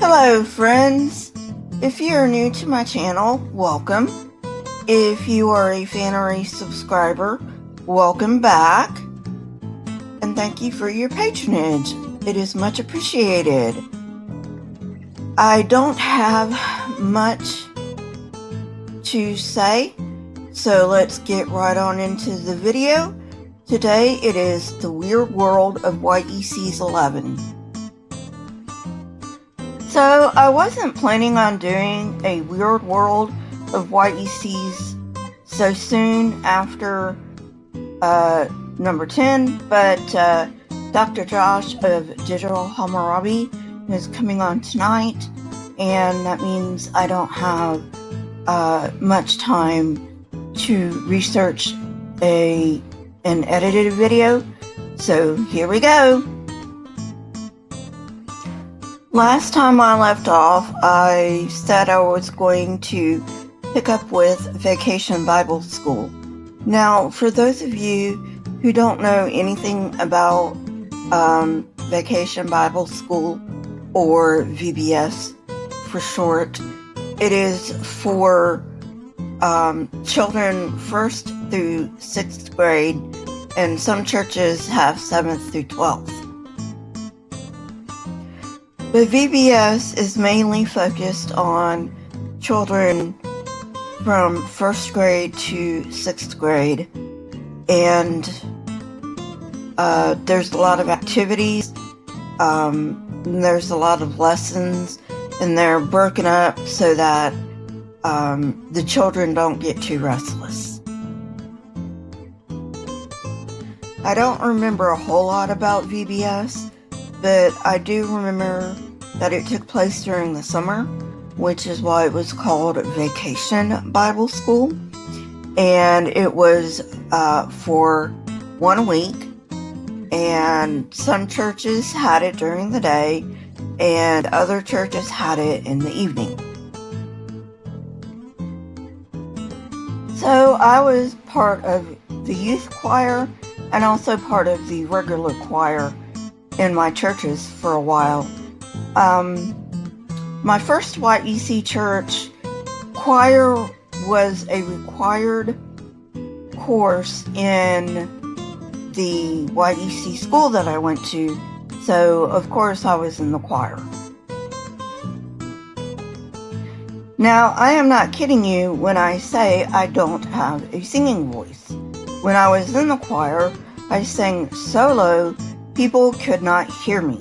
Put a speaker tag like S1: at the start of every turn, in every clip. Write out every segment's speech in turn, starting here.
S1: Hello friends, if you are new to my channel, welcome. If you are a fan or a subscriber, welcome back. And thank you for your patronage, it is much appreciated. I don't have much to say, so let's get right on into the video. Today it is the Weird World of YECs 11. So I wasn't planning on doing a Weird World of YECs so soon after number 10, but Dr. Josh of Digital Hammurabi is coming on tonight, and that means I don't have much time to research an edited video, so here we go. Last time I left off, I said I was going to pick up with Vacation Bible School. Now, for those of you who don't know anything about Vacation Bible School, or VBS for short, it is for children 1st through 6th grade, and some churches have 7th through 12th. But VBS is mainly focused on children from 1st grade to 6th grade, and there's a lot of activities, there's a lot of lessons, and they're broken up so that the children don't get too restless. I don't remember a whole lot about VBS, but I do remember that it took place during the summer, which is why it was called Vacation Bible School, and it was for 1 week, and some churches had it during the day, and other churches had it in the evening. So I was part of the youth choir and also part of the regular choir in my churches for a while. My first YEC church, choir was a required course in the YEC school that I went to, so of course I was in the choir. Now, I am not kidding you when I say I don't have a singing voice. When I was in the choir, I sang solo. People could not hear me.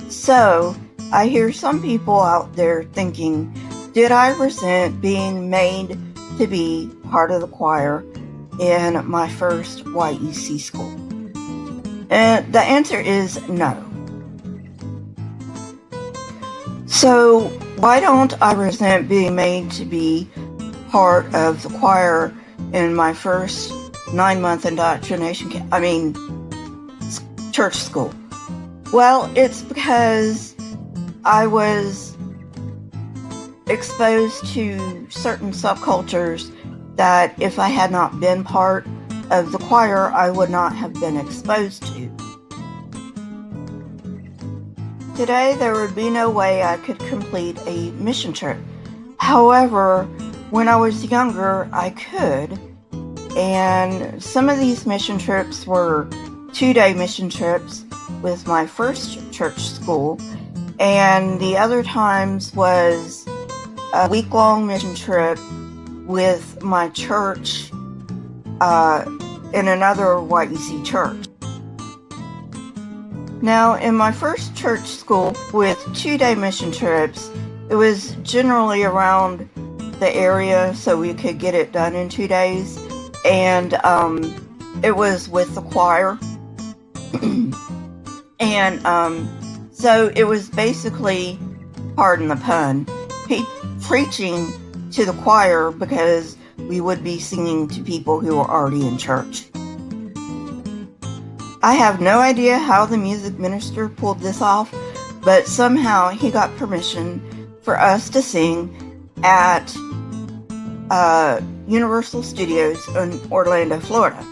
S1: So, I hear some people out there thinking, did I resent being made to be part of the choir in my first YEC school? And the answer is no. So, why don't I resent being made to be part of the choir in my first 9-month indoctrination church school? Well, it's because I was exposed to certain subcultures that if I had not been part of the choir, I would not have been exposed to. Today, there would be no way I could complete a mission trip. However, when I was younger, I could, and some of these mission trips were 2-day mission trips with my first church school, and the other times was a week-long mission trip with my church in another YEC church. Now, in my first church school with 2-day mission trips, it was generally around the area so we could get it done in 2 days, and it was with the choir. And so it was basically, pardon the pun, preaching to the choir, because we would be singing to people who were already in church. I have no idea how the music minister pulled this off, but somehow he got permission for us to sing at Universal Studios in Orlando, Florida.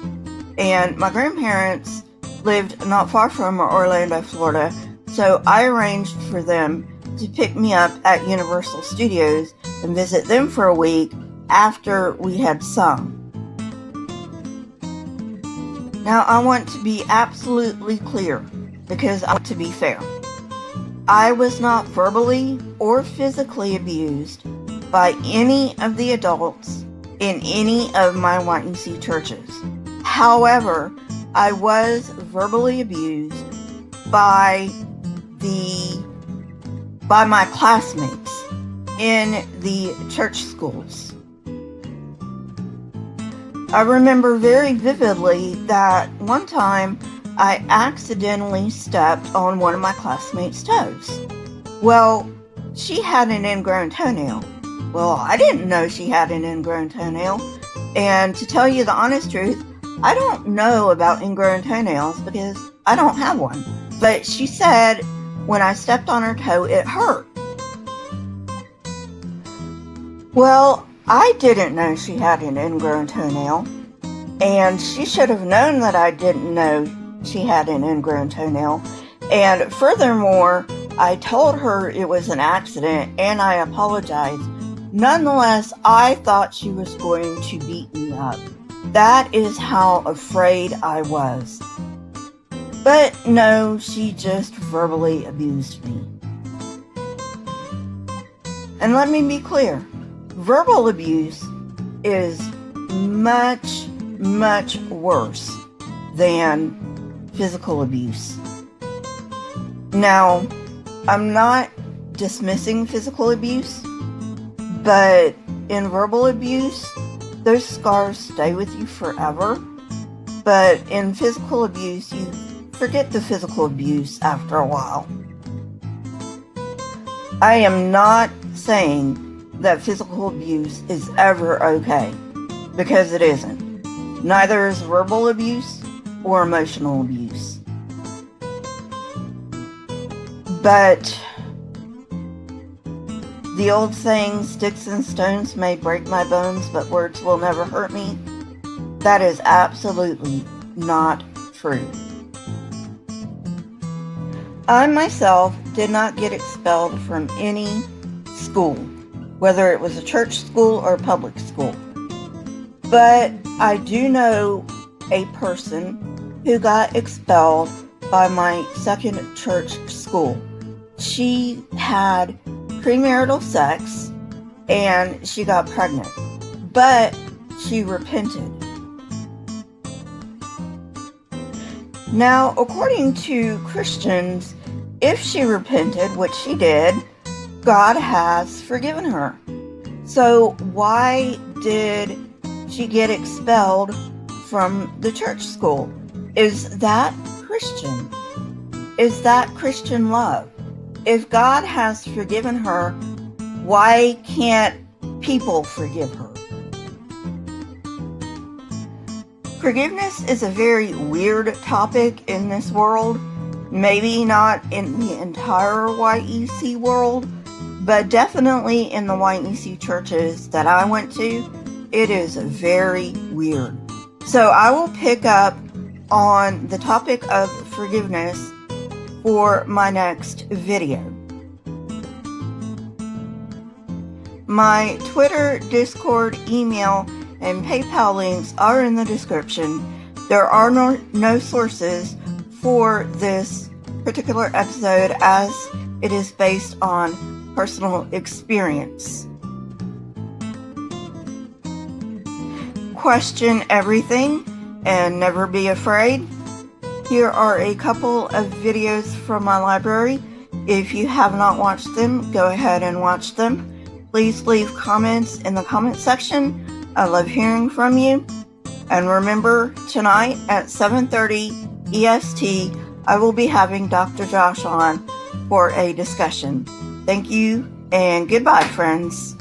S1: And my grandparents lived not far from Orlando, Florida, so I arranged for them to pick me up at Universal Studios and visit them for a week after we had sung. Now, I want to be absolutely clear because I want to be fair. I was not verbally or physically abused by any of the adults in any of my YEC churches. However, I was verbally abused by my classmates in the church schools. I remember very vividly that one time I accidentally stepped on one of my classmates' toes. Well, she had an ingrown toenail. Well, I didn't know she had an ingrown toenail. And to tell you the honest truth, I don't know about ingrown toenails because I don't have one. But she said when I stepped on her toe, it hurt. Well, I didn't know she had an ingrown toenail, and she should have known that I didn't know she had an ingrown toenail. And furthermore, I told her it was an accident and I apologized. Nonetheless, I thought she was going to beat me up. That is how afraid I was. But no, she just verbally abused me. And let me be clear, verbal abuse is much, much worse than physical abuse. Now, I'm not dismissing physical abuse, but in verbal abuse, those scars stay with you forever. But in physical abuse, you forget the physical abuse after a while. I am not saying that physical abuse is ever okay, because it isn't. Neither is verbal abuse or emotional abuse. But the old saying, sticks and stones may break my bones, but words will never hurt me, that is absolutely not true. I myself did not get expelled from any school, whether it was a church school or a public school. But I do know a person who got expelled by my second church school. She had premarital sex and she got pregnant, but she repented. Now, according to Christians, if she repented, which she did, God has forgiven her. So why did she get expelled from the church school? Is that Christian? Is that Christian love? If God has forgiven her, why can't people forgive her? Forgiveness is a very weird topic in this world. Maybe not in the entire YEC world, but definitely in the YEC churches that I went to, it is very weird. So I will pick up on the topic of forgiveness for my next video. My Twitter, Discord, email, and PayPal links are in the description. There are no sources for this particular episode as it is based on personal experience. Question everything and never be afraid. Here are a couple of videos from my library. If you have not watched them, go ahead and watch them. Please leave comments in the comment section. I love hearing from you. And remember, tonight at 7:30 EST, I will be having Dr. Josh on for a discussion. Thank you and goodbye, friends.